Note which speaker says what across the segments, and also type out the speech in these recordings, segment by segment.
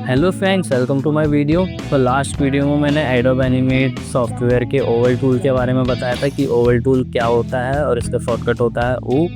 Speaker 1: Hello friends, welcome to my video. तो last video में मैंने एडोब एनिमेट सॉफ्टवेयर के ओवल टूल के बारे में बताया था कि ओवल टूल क्या होता है और इसका शॉर्टकट होता है ओ।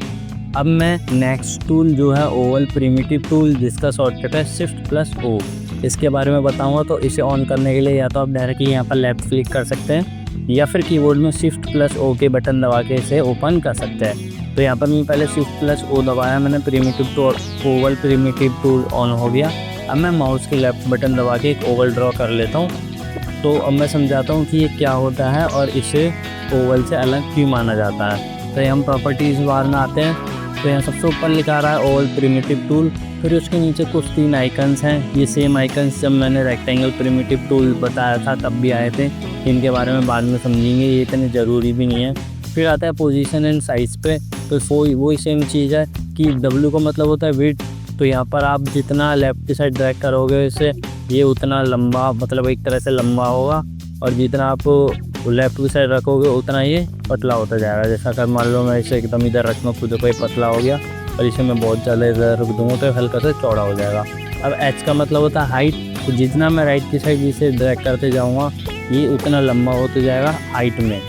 Speaker 1: अब मैं नेक्स्ट टूल जो है ओवल प्रिमिटिव टूल, जिसका शॉर्टकट है Shift+O, इसके बारे में बताऊंगा। तो इसे ऑन करने के लिए या तो आप डायरेक्टली यहाँ पर लेफ्ट क्लिक कर सकते हैं या फिर कीबोर्ड में Shift+O के बटन दबा के इसे ओपन कर सकते हैं। तो यहाँ पर मैं पहले Shift+O दबाया मैंने, primitive tool Oval primitive tool on हो गया। अब मैं माउस के लेफ्ट बटन दबा के एक ओवल ड्रॉ कर लेता हूँ। तो अब मैं समझाता हूँ कि ये क्या होता है और इसे ओवल से अलग क्यों माना जाता है। तो हम प्रॉपर्टीज़ बार में आते हैं। तो यहाँ सबसे ऊपर लिखा रहा है ओवल प्रिमिटिव टूल, फिर उसके नीचे कुछ 3 आइकन्स हैं। ये सेम आइकन्स जब मैंने रेक्टेंगल प्रिमिटिव टूल बताया था तब भी आए थे। इनके बारे में बाद में समझेंगे, ये इतने ज़रूरी भी नहीं है। फिर आता है पोजीशन एंड साइज़ पे। तो वही सेम चीज़ है कि W का मतलब होता है विड्थ। तो यहाँ पर आप जितना लेफ्ट की साइड ड्रैग करोगे इससे ये उतना लंबा, मतलब एक तरह से लंबा होगा, और जितना आप लेफ्ट की साइड रखोगे उतना ये पतला होता जाएगा। जैसा अगर मान लो मैं इसे एकदम इधर रखना खुद को, ये पतला हो गया, और इसे मैं बहुत ज़्यादा इधर रख दूँगा तो हल्का से चौड़ा हो जाएगा। अब H का मतलब होता है हाइट। तो जितना मैं राइट की साइड इसे ड्रैग करते जाऊँगा ये उतना लंबा होते जाएगा हाइट में,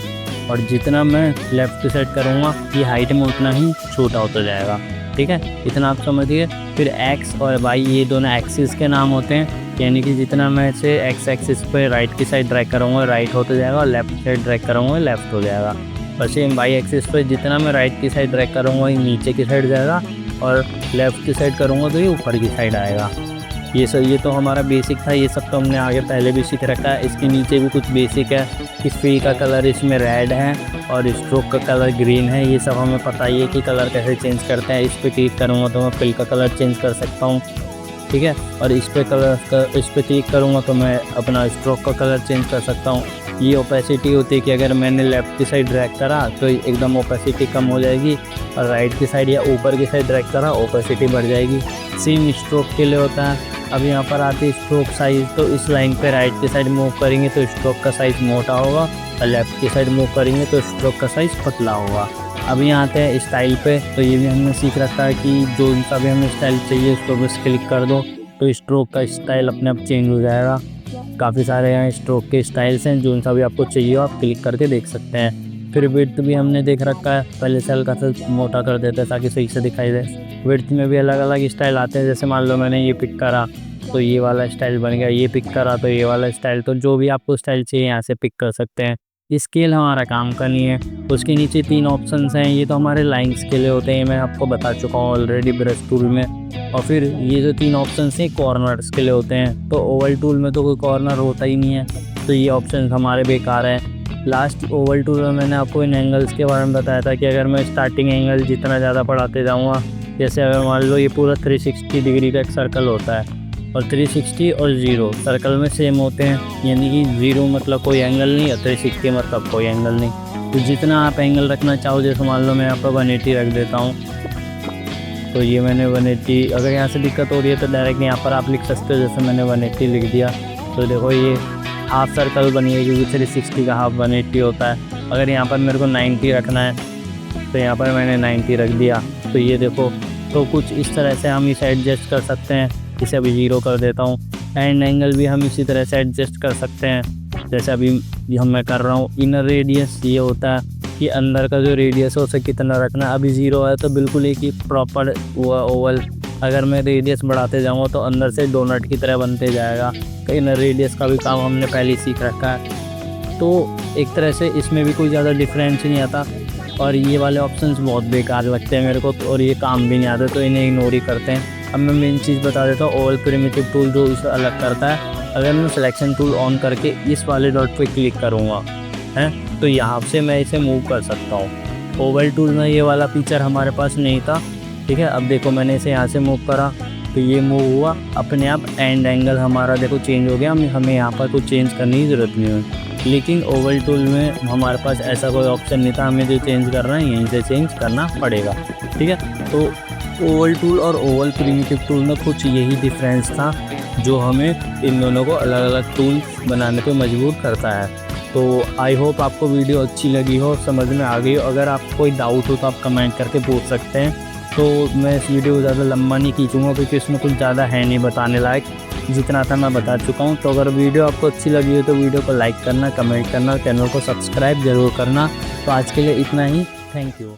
Speaker 1: और जितना मैं लेफ़्ट की साइड करूँगा ये हाइट में उतना ही छोटा होता जाएगा। ठीक है, इतना आप समझिए। फिर X और Y ये दोनों एक्सिस के नाम होते हैं, यानी कि जितना मैं इसे X एक्सिस पे राइट की साइड ड्रैग करूँगा राइट होते जाएगा, और लेफ़्ट साइड ड्रैग करूँगा लेफ़्ट हो जाएगा। और सेम Y एक्सिस पे जितना मैं राइट की साइड ड्रैग करूँगा ये नीचे की साइड जाएगा, और लेफ़्ट की साइड करूँगा तो ये ऊपर की साइड आएगा। ये तो हमारा बेसिक था, ये सब तो हमने आगे पहले भी सीख रखा है। इसके नीचे भी कुछ बेसिक है कि फिल का कलर इसमें रेड है और स्ट्रोक का कलर ग्रीन है। ये सब हमें पता ही है कि कलर कैसे चेंज करते हैं। इस पर क्लिक करूँगा तो मैं फिल का कलर चेंज कर सकता हूँ, ठीक है। और इस पर क्लिक करूँगा तो मैं अपना स्ट्रोक का कलर चेंज कर सकता हूँ। ये ओपेसिटी होती है कि अगर मैंने लेफ़्ट की साइड ड्रैग करा तो एकदम ओपेसिटी कम हो जाएगी, और राइट की साइड या ऊपर की साइड ड्रैग करा ओपेसिटी बढ़ जाएगी। सेम स्ट्रोक के लिए होता है। अब यहाँ पर आती है स्ट्रोक साइज़। तो इस लाइन पे राइट की साइड मूव करेंगे तो स्ट्रोक का साइज़ मोटा होगा, और लेफ़्ट की साइड मूव करेंगे तो स्ट्रोक का साइज़ पतला होगा। अब यहाँ आते हैं स्टाइल पे। तो ये भी हमने सीख रखा है कि जो सा भी हमें स्टाइल चाहिए उसको बस क्लिक कर दो तो स्ट्रोक का स्टाइल अपने आप चेंज हो जाएगा। काफ़ी सारे यहाँ स्ट्रोक के स्टाइल्स हैं, जो सा भी आपको चाहिए आप क्लिक करके देख सकते हैं। फिर विड्थ भी हमने देख रखा है, पहले से हल्का सा मोटा कर देते हैं ताकि सही से दिखाई दे। विड्थ में भी अलग अलग स्टाइल आते हैं। जैसे मान लो मैंने ये पिक करा तो ये वाला स्टाइल बन गया, ये पिक करा तो ये वाला स्टाइल। तो जो भी आपको स्टाइल चाहिए यहाँ से पिक कर सकते हैं। स्केल हमारा काम का नहीं है। उसके नीचे 3 ऑप्शंस हैं, ये तो हमारे लाइंस के लिए होते हैं, मैं आपको बता चुका हूँ ऑलरेडी ब्रश टूल में। और फिर ये जो 3 ऑप्शंस हैं कॉर्नर्स के लिए होते हैं। तो ओवल टूल में तो कोई कॉर्नर होता ही नहीं है, तो ये ऑप्शन हमारे बेकार हैं। लास्ट ओवल टूल में मैंने आपको इन एंगल्स के बारे में बताया था कि अगर मैं स्टार्टिंग एंगल जितना ज़्यादा बढ़ाते जाऊँगा, जैसे अगर मान लो ये पूरा 360 डिग्री का एक सर्कल होता है, और 360 और 0 सर्कल में सेम होते हैं, यानी कि 0 मतलब कोई एंगल नहीं और 360 मतलब कोई एंगल नहीं। तो जितना आप एंगल रखना चाहो, जैसे मान लो मैं यहाँ पर 180 रख देता हूँ, तो ये मैंने 180। अगर यहाँ से दिक्कत हो रही है तो डायरेक्ट यहाँ पर आप लिख सकते हो, जैसे मैंने 180 लिख दिया। तो देखो ये हाफ सर्कल बनी है, क्योंकि 360 का हाफ 180 होता है। अगर यहाँ पर मेरे को 90 रखना है तो यहाँ पर मैंने 90 रख दिया। तो ये देखो, तो कुछ इस तरह से हम इसे एडजस्ट कर सकते हैं। इसे अभी 0 कर देता हूँ। एंड एंगल भी हम इसी तरह से एडजस्ट कर सकते हैं, जैसे अभी मैं कर रहा हूँ। इनर रेडियस ये होता है कि अंदर का जो रेडियस है उसे कितना रखना है। अभी 0 है तो बिल्कुल एक ही प्रॉपर ओवल। अगर मैं रेडियस बढ़ाते जाऊँगा तो अंदर से डोनट की तरह बनते जाएगा। तो इनर रेडियस का भी काम हमने पहले ही सीख रखा है। तो एक तरह से इसमें भी कोई ज़्यादा डिफरेंस नहीं आता, और ये वाले ऑप्शंस बहुत बेकार लगते हैं मेरे को, और ये काम भी नहीं आते, तो इन्हें इग्नोर ही करते हैं। अब मैं मेन चीज़ बता देता हूँ, ओवल प्रिमिटिव टूल जो इसे अलग करता है। अगर मैं सिलेक्शन टूल ऑन करके इस वाले डॉट पे क्लिक करूँगा हैं, तो यहाँ से मैं इसे मूव कर सकता हूँ। ओवल टूल में ये वाला फीचर हमारे पास नहीं था, ठीक है। अब देखो मैंने इसे यहाँ से मूव करा तो ये मूव हुआ अपने आप। एंड एंगल हमारा देखो चेंज हो गया, हमें यहाँ पर कुछ चेंज करने की ज़रूरत नहीं है। लेकिन ओवल टूल में हमारे पास ऐसा कोई ऑप्शन नहीं था, हमें जो चेंज करना है यहीं से चेंज करना पड़ेगा, ठीक है। तो ओवल टूल और ओवल प्रिमिटिव टूल में कुछ यही डिफरेंस था जो हमें इन दोनों को अलग अलग टूल बनाने पे मजबूर करता है। तो आई होप आपको वीडियो अच्छी लगी हो, समझ में आ गई हो। अगर आपको कोई डाउट हो तो आप कमेंट करके पूछ सकते हैं। तो मैं इस वीडियो को ज़्यादा लंबा नहीं खींचूँगा, क्योंकि इसमें कुछ ज़्यादा है नहीं बताने लायक। जितना था मैं बता चुका हूँ। तो अगर वीडियो आपको अच्छी लगी हो तो वीडियो को लाइक करना, कमेंट करना, चैनल को सब्सक्राइब ज़रूर करना। तो आज के लिए इतना ही, थैंक यू।